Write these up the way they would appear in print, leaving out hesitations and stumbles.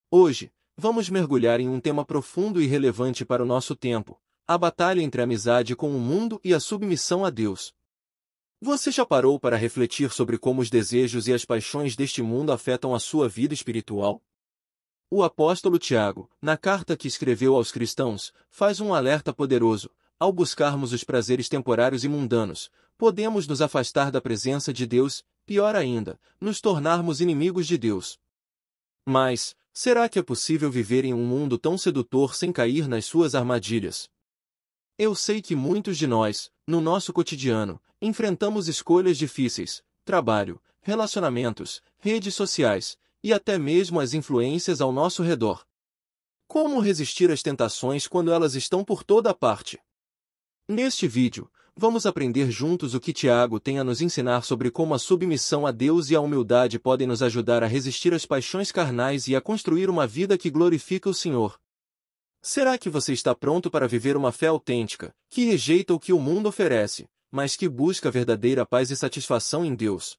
Hoje, vamos mergulhar em um tema profundo e relevante para o nosso tempo: a batalha entre a amizade com o mundo e a submissão a Deus. Você já parou para refletir sobre como os desejos e as paixões deste mundo afetam a sua vida espiritual? O apóstolo Tiago, na carta que escreveu aos cristãos, faz um alerta poderoso: ao buscarmos os prazeres temporários e mundanos, podemos nos afastar da presença de Deus, pior ainda, nos tornarmos inimigos de Deus. Mas, será que é possível viver em um mundo tão sedutor sem cair nas suas armadilhas? Eu sei que muitos de nós, no nosso cotidiano, enfrentamos escolhas difíceis: trabalho, relacionamentos, redes sociais, e até mesmo as influências ao nosso redor. Como resistir às tentações quando elas estão por toda parte? Neste vídeo, vamos aprender juntos o que Tiago tem a nos ensinar sobre como a submissão a Deus e a humildade podem nos ajudar a resistir às paixões carnais e a construir uma vida que glorifica o Senhor. Será que você está pronto para viver uma fé autêntica, que rejeita o que o mundo oferece, mas que busca verdadeira paz e satisfação em Deus?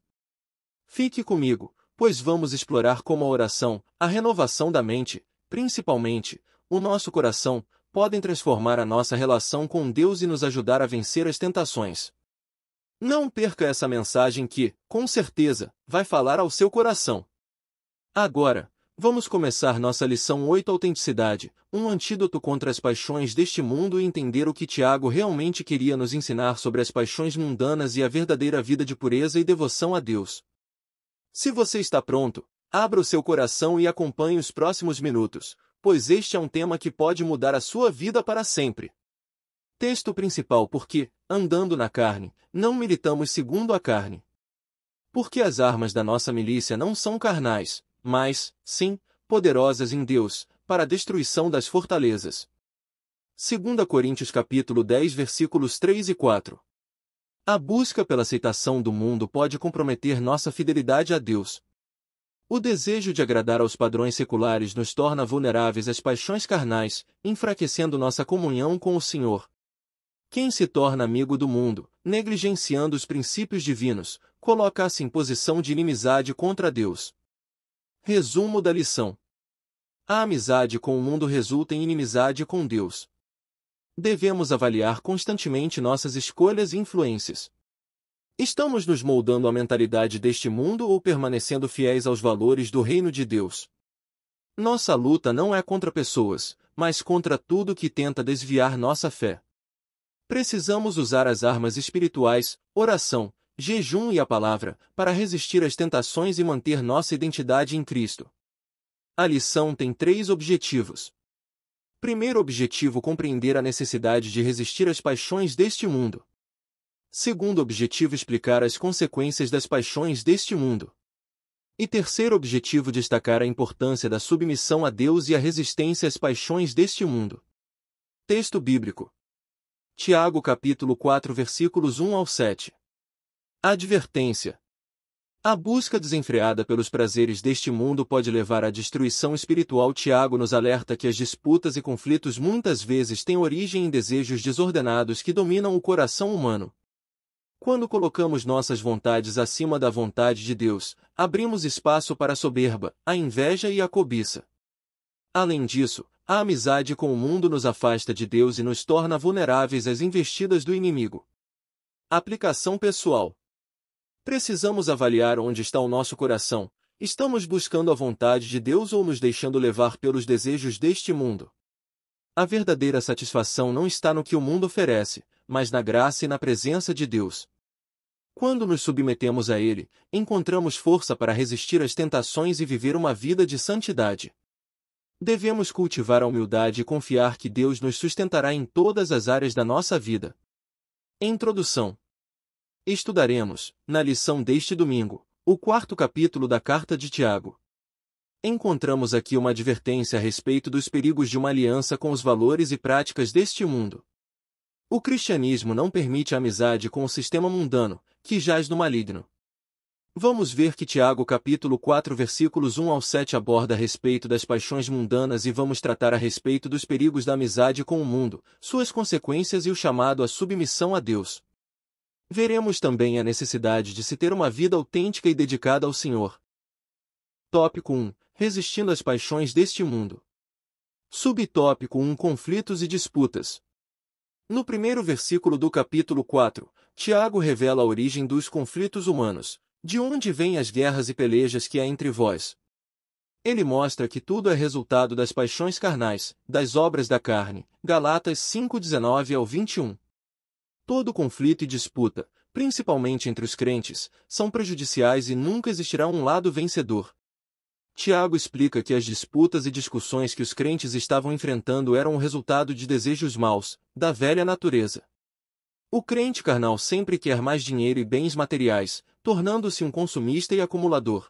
Fique comigo, pois vamos explorar como a oração, a renovação da mente, principalmente, o nosso coração, podem transformar a nossa relação com Deus e nos ajudar a vencer as tentações. Não perca essa mensagem que, com certeza, vai falar ao seu coração. Agora, vamos começar nossa lição 8: Autenticidade, um antídoto contra as paixões deste mundo, e entender o que Tiago realmente queria nos ensinar sobre as paixões mundanas e a verdadeira vida de pureza e devoção a Deus. Se você está pronto, abra o seu coração e acompanhe os próximos minutos, pois este é um tema que pode mudar a sua vida para sempre. Texto principal: porque, andando na carne, não militamos segundo a carne. Porque as armas da nossa milícia não são carnais, mas, sim, poderosas em Deus, para a destruição das fortalezas. 2 Coríntios capítulo 10 versículos 3 e 4. A busca pela aceitação do mundo pode comprometer nossa fidelidade a Deus. O desejo de agradar aos padrões seculares nos torna vulneráveis às paixões carnais, enfraquecendo nossa comunhão com o Senhor. Quem se torna amigo do mundo, negligenciando os princípios divinos, coloca-se em posição de inimizade contra Deus. Resumo da lição: a amizade com o mundo resulta em inimizade com Deus. Devemos avaliar constantemente nossas escolhas e influências. Estamos nos moldando à mentalidade deste mundo ou permanecendo fiéis aos valores do reino de Deus? Nossa luta não é contra pessoas, mas contra tudo que tenta desviar nossa fé. Precisamos usar as armas espirituais, oração, jejum e a palavra, para resistir às tentações e manter nossa identidade em Cristo. A lição tem 3 objetivos. Primeiro objetivo: compreender a necessidade de resistir às paixões deste mundo. Segundo objetivo: explicar as consequências das paixões deste mundo. E terceiro objetivo: destacar a importância da submissão a Deus e a resistência às paixões deste mundo. Texto bíblico: Tiago capítulo 4 versículos 1 ao 7. Advertência: a busca desenfreada pelos prazeres deste mundo pode levar à destruição espiritual. Tiago nos alerta que as disputas e conflitos muitas vezes têm origem em desejos desordenados que dominam o coração humano. Quando colocamos nossas vontades acima da vontade de Deus, abrimos espaço para a soberba, a inveja e a cobiça. Além disso, a amizade com o mundo nos afasta de Deus e nos torna vulneráveis às investidas do inimigo. Aplicação pessoal: precisamos avaliar onde está o nosso coração. Estamos buscando a vontade de Deus ou nos deixando levar pelos desejos deste mundo? A verdadeira satisfação não está no que o mundo oferece, mas na graça e na presença de Deus. Quando nos submetemos a Ele, encontramos força para resistir às tentações e viver uma vida de santidade. Devemos cultivar a humildade e confiar que Deus nos sustentará em todas as áreas da nossa vida. Introdução: estudaremos, na lição deste domingo, o 4º capítulo da carta de Tiago. Encontramos aqui uma advertência a respeito dos perigos de uma aliança com os valores e práticas deste mundo. O cristianismo não permite a amizade com o sistema mundano, que jaz no maligno. Vamos ver que Tiago capítulo 4 versículos 1 ao 7 aborda a respeito das paixões mundanas e vamos tratar a respeito dos perigos da amizade com o mundo, suas consequências e o chamado à submissão a Deus. Veremos também a necessidade de se ter uma vida autêntica e dedicada ao Senhor. Tópico 1. resistindo às paixões deste mundo. Subtópico 1: Conflitos e disputas. No primeiro versículo do capítulo 4, Tiago revela a origem dos conflitos humanos, de onde vêm as guerras e pelejas que há entre vós. Ele mostra que tudo é resultado das paixões carnais, das obras da carne. Galatas 5:19-21. Todo conflito e disputa, principalmente entre os crentes, são prejudiciais e nunca existirá um lado vencedor. Tiago explica que as disputas e discussões que os crentes estavam enfrentando eram o resultado de desejos maus, da velha natureza. O crente carnal sempre quer mais dinheiro e bens materiais, tornando-se um consumista e acumulador.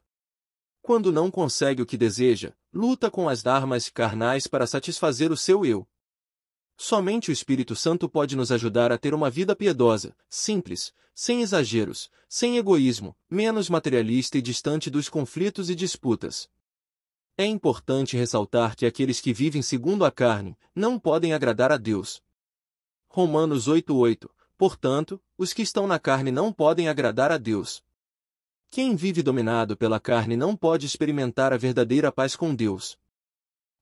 Quando não consegue o que deseja, luta com as armas carnais para satisfazer o seu eu. Somente o Espírito Santo pode nos ajudar a ter uma vida piedosa, simples, sem exageros, sem egoísmo, menos materialista e distante dos conflitos e disputas. É importante ressaltar que aqueles que vivem segundo a carne não podem agradar a Deus. Romanos 8:8. Portanto, os que estão na carne não podem agradar a Deus. Quem vive dominado pela carne não pode experimentar a verdadeira paz com Deus.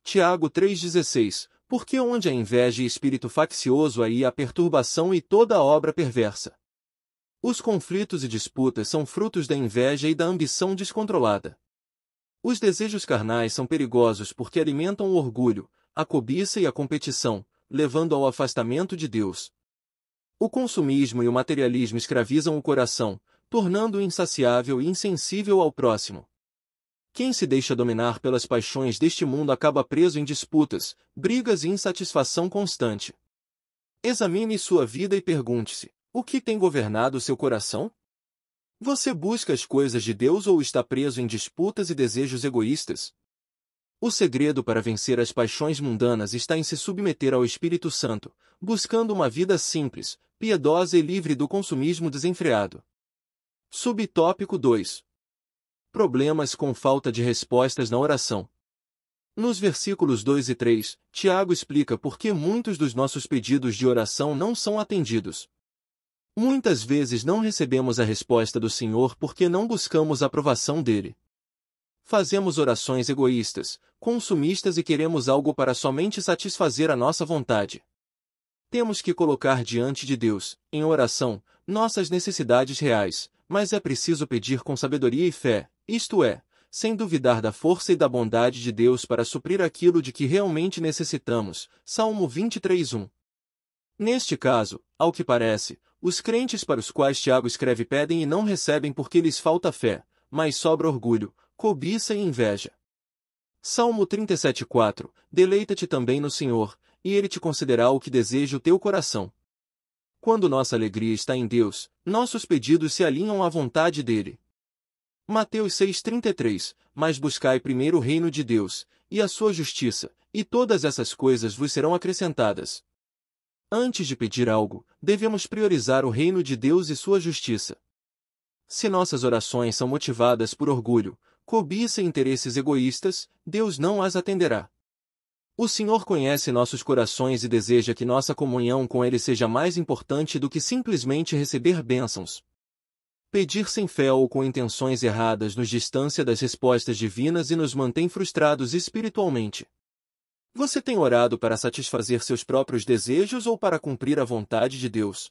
Tiago 3:16. Porque onde há inveja e espírito faccioso aí há perturbação e toda obra perversa. Os conflitos e disputas são frutos da inveja e da ambição descontrolada. Os desejos carnais são perigosos porque alimentam o orgulho, a cobiça e a competição, levando ao afastamento de Deus. O consumismo e o materialismo escravizam o coração, tornando-o insaciável e insensível ao próximo. Quem se deixa dominar pelas paixões deste mundo acaba preso em disputas, brigas e insatisfação constante. Examine sua vida e pergunte-se: o que tem governado seu coração? Você busca as coisas de Deus ou está preso em disputas e desejos egoístas? O segredo para vencer as paixões mundanas está em se submeter ao Espírito Santo, buscando uma vida simples, piedosa e livre do consumismo desenfreado. Subtópico 2. Problemas com falta de respostas na oração. Nos versículos 2 e 3, Tiago explica por que muitos dos nossos pedidos de oração não são atendidos. Muitas vezes não recebemos a resposta do Senhor porque não buscamos a aprovação dele. Fazemos orações egoístas, consumistas e queremos algo para somente satisfazer a nossa vontade. Temos que colocar diante de Deus, em oração, nossas necessidades reais, mas é preciso pedir com sabedoria e fé, isto é, sem duvidar da força e da bondade de Deus para suprir aquilo de que realmente necessitamos. Salmo 23:1. Neste caso, ao que parece, os crentes para os quais Tiago escreve pedem e não recebem porque lhes falta fé, mas sobra orgulho, cobiça e inveja. Salmo 37:4. Deleita-te também no Senhor, e Ele te concederá o que deseja o teu coração. Quando nossa alegria está em Deus, nossos pedidos se alinham à vontade dele. Mateus 6:33. Mas buscai primeiro o reino de Deus, e a sua justiça, e todas essas coisas vos serão acrescentadas. Antes de pedir algo, devemos priorizar o reino de Deus e sua justiça. Se nossas orações são motivadas por orgulho, cobiça e interesses egoístas, Deus não as atenderá. O Senhor conhece nossos corações e deseja que nossa comunhão com Ele seja mais importante do que simplesmente receber bênçãos. Pedir sem fé ou com intenções erradas nos distancia das respostas divinas e nos mantém frustrados espiritualmente. Você tem orado para satisfazer seus próprios desejos ou para cumprir a vontade de Deus?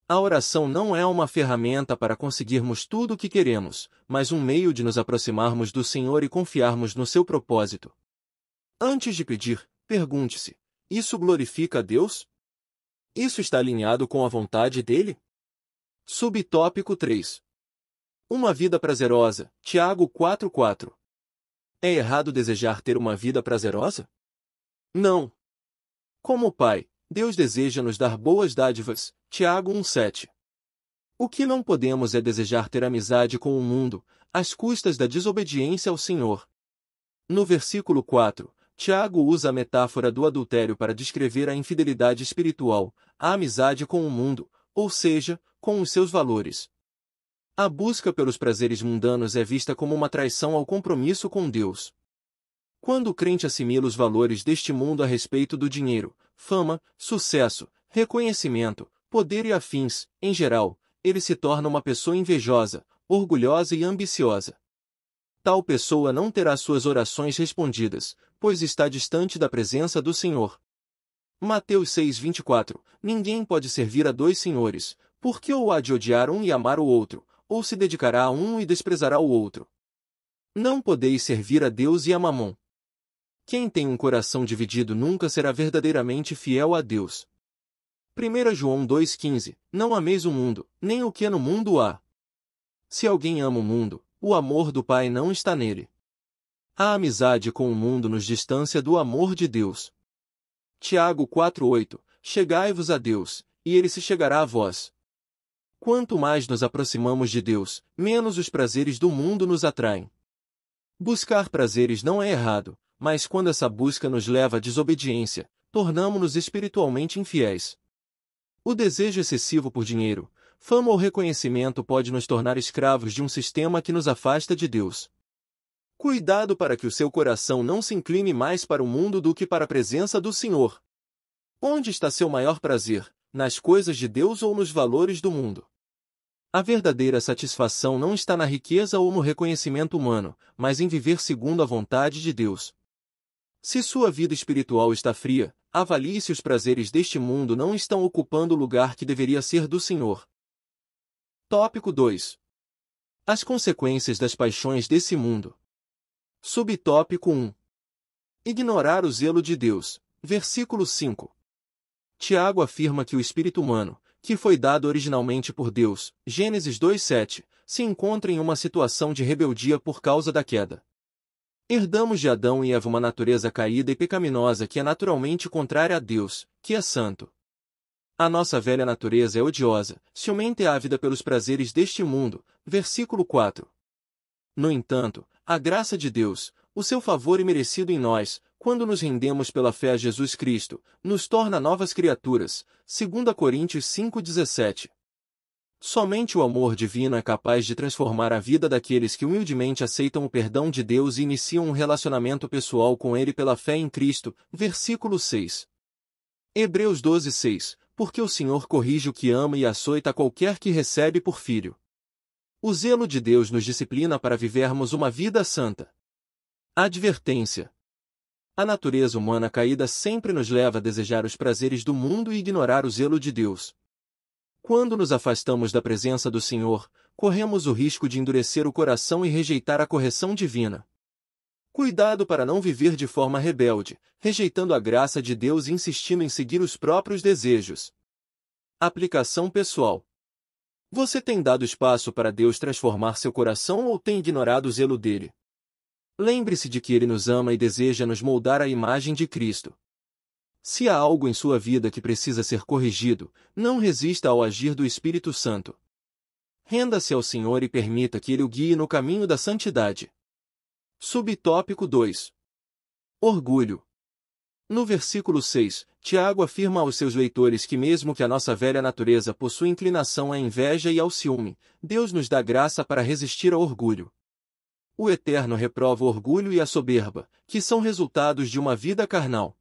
A oração não é uma ferramenta para conseguirmos tudo o que queremos, mas um meio de nos aproximarmos do Senhor e confiarmos no seu propósito. Antes de pedir, pergunte-se: isso glorifica a Deus? Isso está alinhado com a vontade dele? Subtópico 3. Uma vida prazerosa. Tiago 4:4. É errado desejar ter uma vida prazerosa? Não. Como Pai, Deus deseja nos dar boas dádivas. Tiago 1:7. O que não podemos é desejar ter amizade com o mundo, às custas da desobediência ao Senhor. No versículo 4, Tiago usa a metáfora do adultério para descrever a infidelidade espiritual, a amizade com o mundo, ou seja, com os seus valores. A busca pelos prazeres mundanos é vista como uma traição ao compromisso com Deus. Quando o crente assimila os valores deste mundo a respeito do dinheiro, fama, sucesso, reconhecimento, poder e afins, em geral, ele se torna uma pessoa invejosa, orgulhosa e ambiciosa. Tal pessoa não terá suas orações respondidas, pois está distante da presença do Senhor. Mateus 6:24. Ninguém pode servir a dois senhores, porque ou há de odiar um e amar o outro, ou se dedicará a um e desprezará o outro. Não podeis servir a Deus e a Mamon. Quem tem um coração dividido nunca será verdadeiramente fiel a Deus. 1 João 2,15. Não ameis o mundo, nem o que no mundo há. Se alguém ama o mundo, o amor do Pai não está nele. A amizade com o mundo nos distancia do amor de Deus. Tiago 4,8. Chegai-vos a Deus, e ele se chegará a vós. Quanto mais nos aproximamos de Deus, menos os prazeres do mundo nos atraem. Buscar prazeres não é errado, mas quando essa busca nos leva à desobediência, tornamo-nos espiritualmente infiéis. O desejo excessivo por dinheiro, fama ou reconhecimento pode nos tornar escravos de um sistema que nos afasta de Deus. Cuidado para que o seu coração não se incline mais para o mundo do que para a presença do Senhor. Onde está seu maior prazer, nas coisas de Deus ou nos valores do mundo? A verdadeira satisfação não está na riqueza ou no reconhecimento humano, mas em viver segundo a vontade de Deus. Se sua vida espiritual está fria, avalie se os prazeres deste mundo não estão ocupando o lugar que deveria ser do Senhor. Tópico 2. As consequências das paixões desse mundo. Subtópico 1. Ignorar o zelo de Deus. Versículo 5. Tiago afirma que o espírito humano, que foi dado originalmente por Deus, Gênesis 2:7, se encontra em uma situação de rebeldia por causa da queda. Herdamos de Adão e Eva uma natureza caída e pecaminosa que é naturalmente contrária a Deus, que é santo. A nossa velha natureza é odiosa, ciumenta e ávida pelos prazeres deste mundo. Versículo 4. No entanto, a graça de Deus, o seu favor imerecido em nós, quando nos rendemos pela fé a Jesus Cristo, nos torna novas criaturas. 2 Coríntios 5:17. Somente o amor divino é capaz de transformar a vida daqueles que humildemente aceitam o perdão de Deus e iniciam um relacionamento pessoal com Ele pela fé em Cristo. Versículo 6. Hebreus 12:6. Porque o Senhor corrige o que ama e açoita qualquer que recebe por filho. O zelo de Deus nos disciplina para vivermos uma vida santa. Advertência. A natureza humana caída sempre nos leva a desejar os prazeres do mundo e ignorar o zelo de Deus. Quando nos afastamos da presença do Senhor, corremos o risco de endurecer o coração e rejeitar a correção divina. Cuidado para não viver de forma rebelde, rejeitando a graça de Deus e insistindo em seguir os próprios desejos. Aplicação pessoal. Você tem dado espaço para Deus transformar seu coração ou tem ignorado o zelo dele? Lembre-se de que Ele nos ama e deseja nos moldar à imagem de Cristo. Se há algo em sua vida que precisa ser corrigido, não resista ao agir do Espírito Santo. Renda-se ao Senhor e permita que Ele o guie no caminho da santidade. Subtópico 2. Orgulho. No versículo 6, Tiago afirma aos seus leitores que mesmo que a nossa velha natureza possua inclinação à inveja e ao ciúme, Deus nos dá graça para resistir ao orgulho. O Eterno reprova o orgulho e a soberba, que são resultados de uma vida carnal.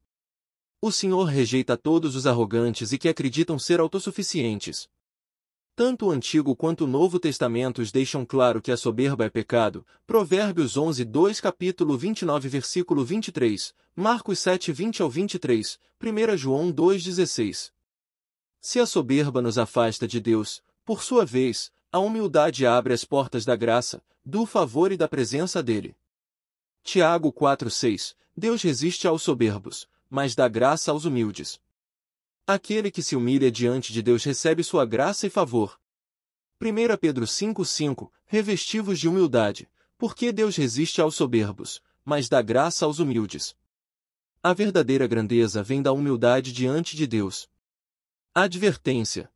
O Senhor rejeita todos os arrogantes e que acreditam ser autossuficientes. Tanto o Antigo quanto o Novo Testamentos deixam claro que a soberba é pecado. Provérbios 11:2, capítulo 29, versículo 23, Marcos 7:20 ao 23, 1 João 2:16. Se a soberba nos afasta de Deus, por sua vez, a humildade abre as portas da graça, do favor e da presença dele. Tiago 4:6. Deus resiste aos soberbos, mas dá graça aos humildes. Aquele que se humilha diante de Deus recebe sua graça e favor. 1 Pedro 5:5. Revesti-vos de humildade, porque Deus resiste aos soberbos, mas dá graça aos humildes. A verdadeira grandeza vem da humildade diante de Deus. Advertência.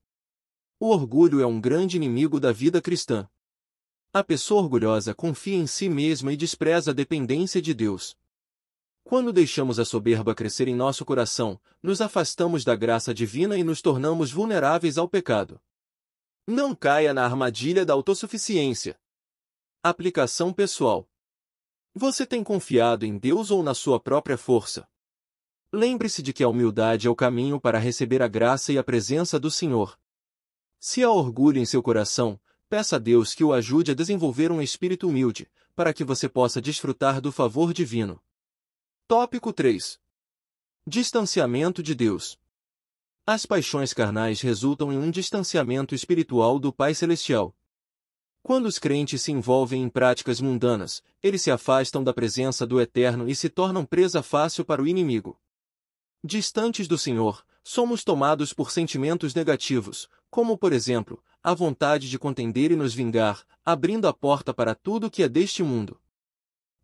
O orgulho é um grande inimigo da vida cristã. A pessoa orgulhosa confia em si mesma e despreza a dependência de Deus. Quando deixamos a soberba crescer em nosso coração, nos afastamos da graça divina e nos tornamos vulneráveis ao pecado. Não caia na armadilha da autossuficiência. Aplicação pessoal. Você tem confiado em Deus ou na sua própria força? Lembre-se de que a humildade é o caminho para receber a graça e a presença do Senhor. Se há orgulho em seu coração, peça a Deus que o ajude a desenvolver um espírito humilde, para que você possa desfrutar do favor divino. Tópico 3. Distanciamento de Deus. As paixões carnais resultam em um distanciamento espiritual do Pai Celestial. Quando os crentes se envolvem em práticas mundanas, eles se afastam da presença do Eterno e se tornam presa fácil para o inimigo. Distantes do Senhor, somos tomados por sentimentos negativos, como por exemplo, a vontade de contender e nos vingar, abrindo a porta para tudo que é deste mundo.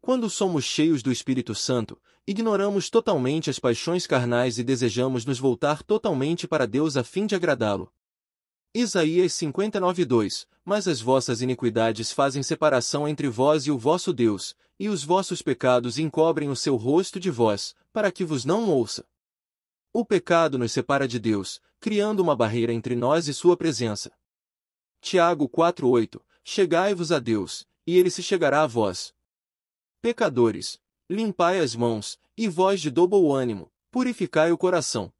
Quando somos cheios do Espírito Santo, ignoramos totalmente as paixões carnais e desejamos nos voltar totalmente para Deus a fim de agradá-lo. Isaías 59:2 Mas as vossas iniquidades fazem separação entre vós e o vosso Deus, e os vossos pecados encobrem o seu rosto de vós, para que vos não ouça. O pecado nos separa de Deus, criando uma barreira entre nós e sua presença. Tiago 4:8 Chegai-vos a Deus, e ele se chegará a vós. Pecadores, limpai as mãos, e vós de dobo ânimo, purificai o coração.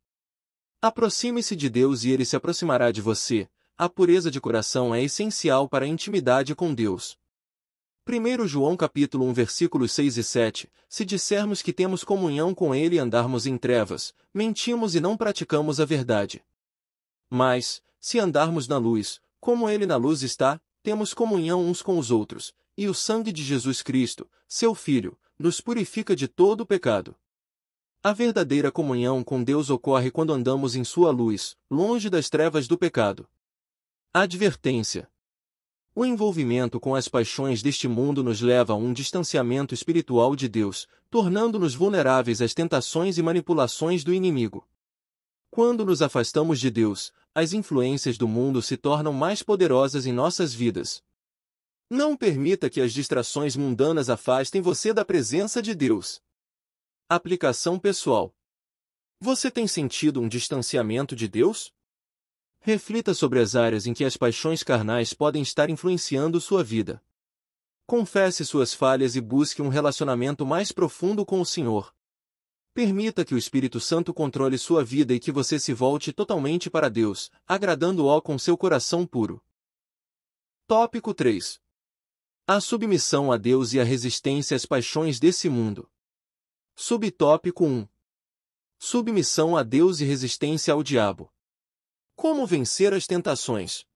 Aproxime-se de Deus e ele se aproximará de você. A pureza de coração é essencial para a intimidade com Deus. 1 João capítulo 1 versículos 6 e 7 Se dissermos que temos comunhão com ele e andarmos em trevas, mentimos e não praticamos a verdade. Mas, se andarmos na luz, como ele na luz está, temos comunhão uns com os outros, e o sangue de Jesus Cristo, seu Filho, nos purifica de todo o pecado. A verdadeira comunhão com Deus ocorre quando andamos em sua luz, longe das trevas do pecado. Advertência. O envolvimento com as paixões deste mundo nos leva a um distanciamento espiritual de Deus, tornando-nos vulneráveis às tentações e manipulações do inimigo. Quando nos afastamos de Deus, as influências do mundo se tornam mais poderosas em nossas vidas. Não permita que as distrações mundanas afastem você da presença de Deus. Aplicação pessoal. Você tem sentido um distanciamento de Deus? Reflita sobre as áreas em que as paixões carnais podem estar influenciando sua vida. Confesse suas falhas e busque um relacionamento mais profundo com o Senhor. Permita que o Espírito Santo controle sua vida e que você se volte totalmente para Deus, agradando-o com seu coração puro. Tópico 3. A submissão a Deus e a resistência às paixões desse mundo. Subtópico 1. Submissão a Deus e resistência ao diabo. Como vencer as tentações?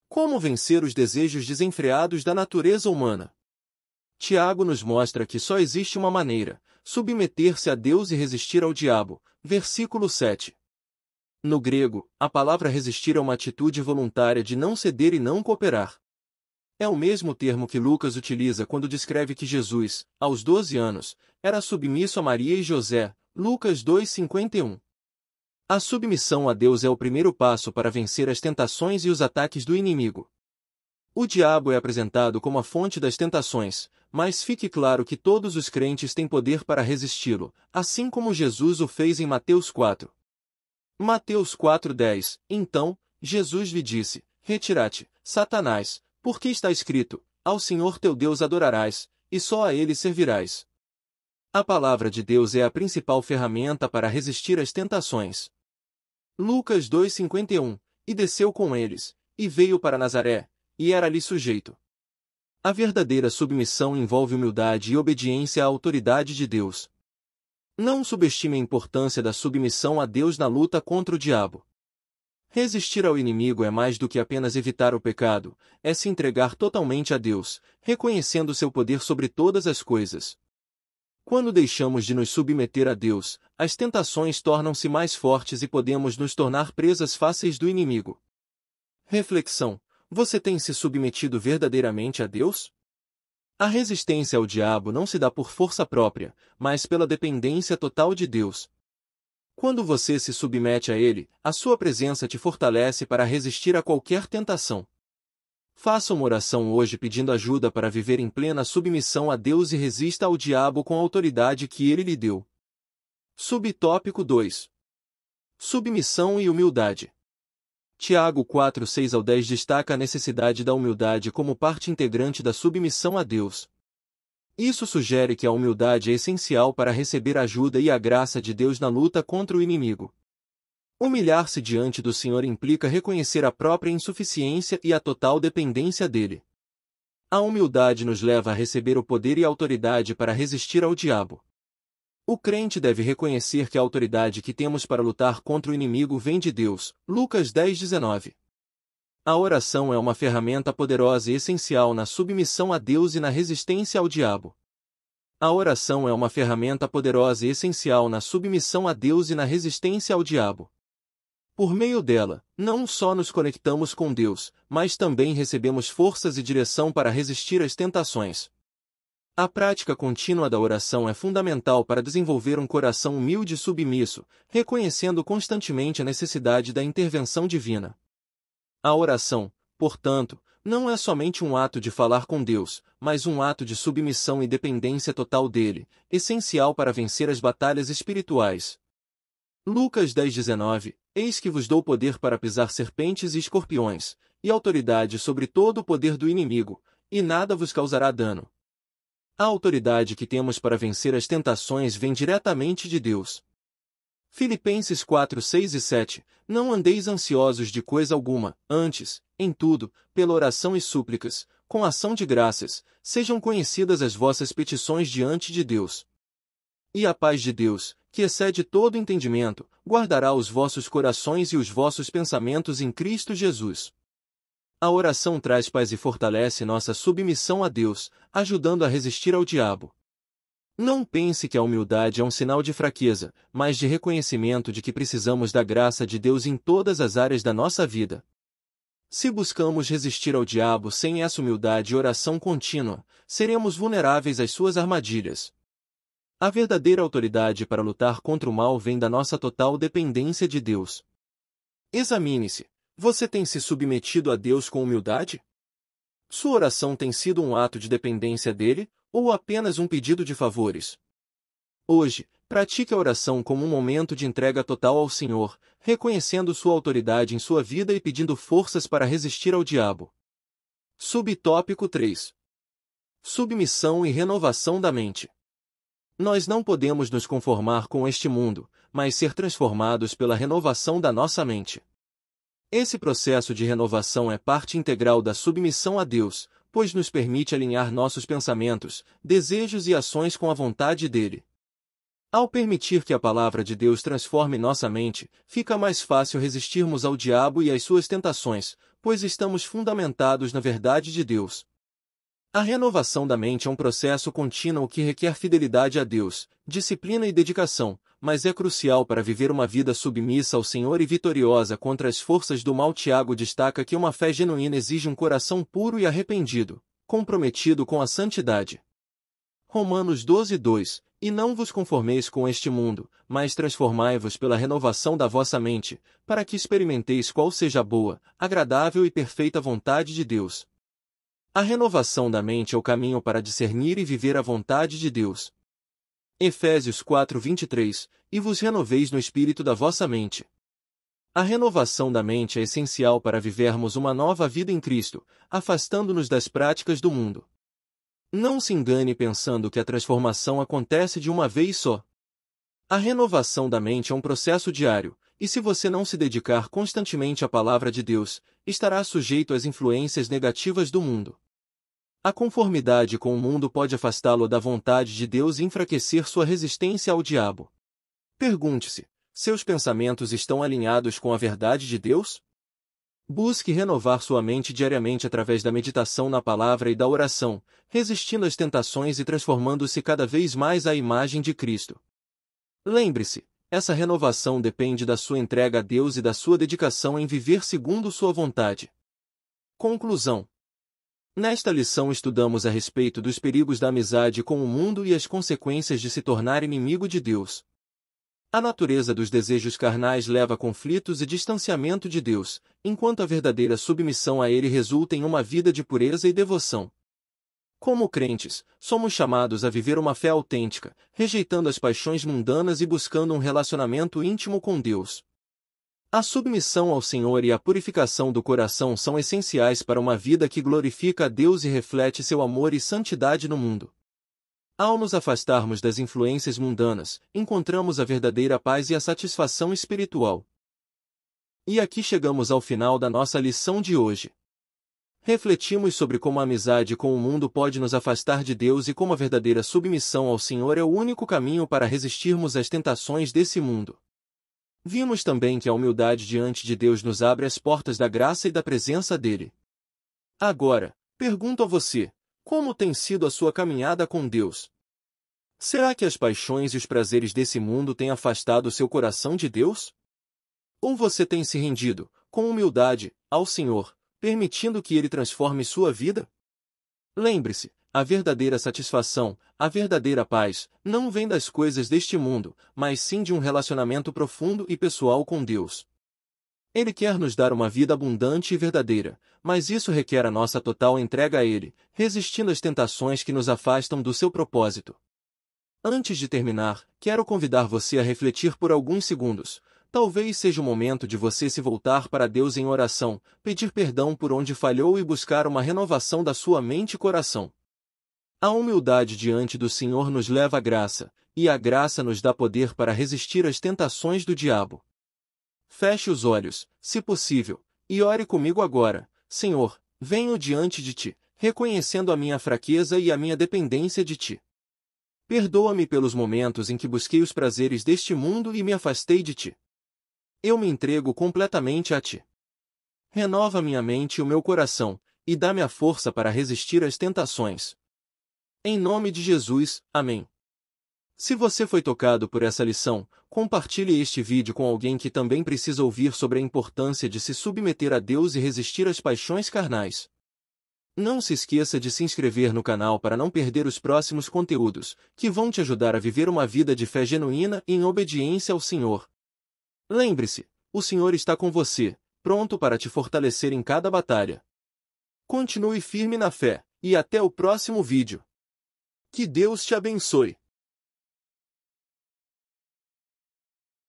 Como vencer os desejos desenfreados da natureza humana? Tiago nos mostra que só existe uma maneira: submeter-se a Deus e resistir ao diabo. Versículo 7. No grego, a palavra resistir é uma atitude voluntária de não ceder e não cooperar. É o mesmo termo que Lucas utiliza quando descreve que Jesus, aos 12 anos, era submisso a Maria e José. Lucas 2:51. A submissão a Deus é o primeiro passo para vencer as tentações e os ataques do inimigo. O diabo é apresentado como a fonte das tentações, mas fique claro que todos os crentes têm poder para resisti-lo, assim como Jesus o fez em Mateus 4. Mateus 4:10 Então, Jesus lhe disse: Retira-te, Satanás, porque está escrito: Ao Senhor teu Deus adorarás, e só a ele servirás. A palavra de Deus é a principal ferramenta para resistir às tentações. Lucas 2:51 E desceu com eles, e veio para Nazaré, e era-lhe sujeito. A verdadeira submissão envolve humildade e obediência à autoridade de Deus. Não subestime a importância da submissão a Deus na luta contra o diabo. Resistir ao inimigo é mais do que apenas evitar o pecado, é se entregar totalmente a Deus, reconhecendo seu poder sobre todas as coisas. Quando deixamos de nos submeter a Deus, as tentações tornam-se mais fortes e podemos nos tornar presas fáceis do inimigo. Reflexão: você tem se submetido verdadeiramente a Deus? A resistência ao diabo não se dá por força própria, mas pela dependência total de Deus. Quando você se submete a Ele, a sua presença te fortalece para resistir a qualquer tentação. Faça uma oração hoje pedindo ajuda para viver em plena submissão a Deus e resista ao diabo com a autoridade que Ele lhe deu. Subtópico 2. Submissão e humildade. Tiago 4:6-10 destaca a necessidade da humildade como parte integrante da submissão a Deus. Isso sugere que a humildade é essencial para receber a ajuda e a graça de Deus na luta contra o inimigo. Humilhar-se diante do Senhor implica reconhecer a própria insuficiência e a total dependência dele. A humildade nos leva a receber o poder e a autoridade para resistir ao diabo. O crente deve reconhecer que a autoridade que temos para lutar contra o inimigo vem de Deus. Lucas 10:19. A oração é uma ferramenta poderosa e essencial na submissão a Deus e na resistência ao diabo. A oração é uma ferramenta poderosa e essencial na submissão a Deus e na resistência ao diabo. Por meio dela, não só nos conectamos com Deus, mas também recebemos forças e direção para resistir às tentações. A prática contínua da oração é fundamental para desenvolver um coração humilde e submisso, reconhecendo constantemente a necessidade da intervenção divina. A oração, portanto, não é somente um ato de falar com Deus, mas um ato de submissão e dependência total dele, essencial para vencer as batalhas espirituais. Lucas 10:19 Eis que vos dou poder para pisar serpentes e escorpiões, e autoridade sobre todo o poder do inimigo, e nada vos causará dano. A autoridade que temos para vencer as tentações vem diretamente de Deus. Filipenses 4:6 e 7 Não andeis ansiosos de coisa alguma, antes, em tudo, pela oração e súplicas, com ação de graças, sejam conhecidas as vossas petições diante de Deus. E a paz de Deus, que excede todo entendimento, guardará os vossos corações e os vossos pensamentos em Cristo Jesus. A oração traz paz e fortalece nossa submissão a Deus, ajudando a resistir ao diabo. Não pense que a humildade é um sinal de fraqueza, mas de reconhecimento de que precisamos da graça de Deus em todas as áreas da nossa vida. Se buscamos resistir ao diabo sem essa humildade e oração contínua, seremos vulneráveis às suas armadilhas. A verdadeira autoridade para lutar contra o mal vem da nossa total dependência de Deus. Examine-se. Você tem se submetido a Deus com humildade? Sua oração tem sido um ato de dependência dele, ou apenas um pedido de favores? Hoje, pratique a oração como um momento de entrega total ao Senhor, reconhecendo sua autoridade em sua vida e pedindo forças para resistir ao diabo. Subtópico 3. Submissão e renovação da mente. Nós não podemos nos conformar com este mundo, mas ser transformados pela renovação da nossa mente. Esse processo de renovação é parte integral da submissão a Deus, pois nos permite alinhar nossos pensamentos, desejos e ações com a vontade dele. Ao permitir que a palavra de Deus transforme nossa mente, fica mais fácil resistirmos ao diabo e às suas tentações, pois estamos fundamentados na verdade de Deus. A renovação da mente é um processo contínuo que requer fidelidade a Deus, disciplina e dedicação, mas é crucial para viver uma vida submissa ao Senhor e vitoriosa contra as forças do mal. Tiago destaca que uma fé genuína exige um coração puro e arrependido, comprometido com a santidade. Romanos 12:2 E não vos conformeis com este mundo, mas transformai-vos pela renovação da vossa mente, para que experimenteis qual seja a boa, agradável e perfeita vontade de Deus. A renovação da mente é o caminho para discernir e viver a vontade de Deus. Efésios 4:23 E vos renoveis no espírito da vossa mente. A renovação da mente é essencial para vivermos uma nova vida em Cristo, afastando-nos das práticas do mundo. Não se engane pensando que a transformação acontece de uma vez só. A renovação da mente é um processo diário, e se você não se dedicar constantemente à palavra de Deus, estará sujeito às influências negativas do mundo. A conformidade com o mundo pode afastá-lo da vontade de Deus e enfraquecer sua resistência ao diabo. Pergunte-se: seus pensamentos estão alinhados com a verdade de Deus? Busque renovar sua mente diariamente através da meditação na palavra e da oração, resistindo às tentações e transformando-se cada vez mais à imagem de Cristo. Lembre-se, essa renovação depende da sua entrega a Deus e da sua dedicação em viver segundo sua vontade. Conclusão. Nesta lição estudamos a respeito dos perigos da amizade com o mundo e as consequências de se tornar inimigo de Deus. A natureza dos desejos carnais leva a conflitos e distanciamento de Deus, enquanto a verdadeira submissão a Ele resulta em uma vida de pureza e devoção. Como crentes, somos chamados a viver uma fé autêntica, rejeitando as paixões mundanas e buscando um relacionamento íntimo com Deus. A submissão ao Senhor e a purificação do coração são essenciais para uma vida que glorifica a Deus e reflete seu amor e santidade no mundo. Ao nos afastarmos das influências mundanas, encontramos a verdadeira paz e a satisfação espiritual. E aqui chegamos ao final da nossa lição de hoje. refletimos sobre como a amizade com o mundo pode nos afastar de Deus e como a verdadeira submissão ao Senhor é o único caminho para resistirmos às tentações desse mundo. Vimos também que a humildade diante de Deus nos abre as portas da graça e da presença dele. Agora, pergunto a você, como tem sido a sua caminhada com Deus? Será que as paixões e os prazeres desse mundo têm afastado seu coração de Deus? Ou você tem se rendido, com humildade, ao Senhor, permitindo que Ele transforme sua vida? Lembre-se, a verdadeira satisfação, a verdadeira paz, não vem das coisas deste mundo, mas sim de um relacionamento profundo e pessoal com Deus. Ele quer nos dar uma vida abundante e verdadeira, mas isso requer a nossa total entrega a Ele, resistindo às tentações que nos afastam do seu propósito. Antes de terminar, quero convidar você a refletir por alguns segundos. Talvez seja o momento de você se voltar para Deus em oração, pedir perdão por onde falhou e buscar uma renovação da sua mente e coração. A humildade diante do Senhor nos leva à graça, e a graça nos dá poder para resistir às tentações do diabo. Feche os olhos, se possível, e ore comigo agora. Senhor, venho diante de Ti, reconhecendo a minha fraqueza e a minha dependência de Ti. Perdoa-me pelos momentos em que busquei os prazeres deste mundo e me afastei de Ti. Eu me entrego completamente a Ti. Renova minha mente e o meu coração, e dá-me a força para resistir às tentações. Em nome de Jesus, amém. Se você foi tocado por essa lição, compartilhe este vídeo com alguém que também precisa ouvir sobre a importância de se submeter a Deus e resistir às paixões carnais. Não se esqueça de se inscrever no canal para não perder os próximos conteúdos, que vão te ajudar a viver uma vida de fé genuína e em obediência ao Senhor. Lembre-se, o Senhor está com você, pronto para te fortalecer em cada batalha. Continue firme na fé, e até o próximo vídeo. Que Deus te abençoe.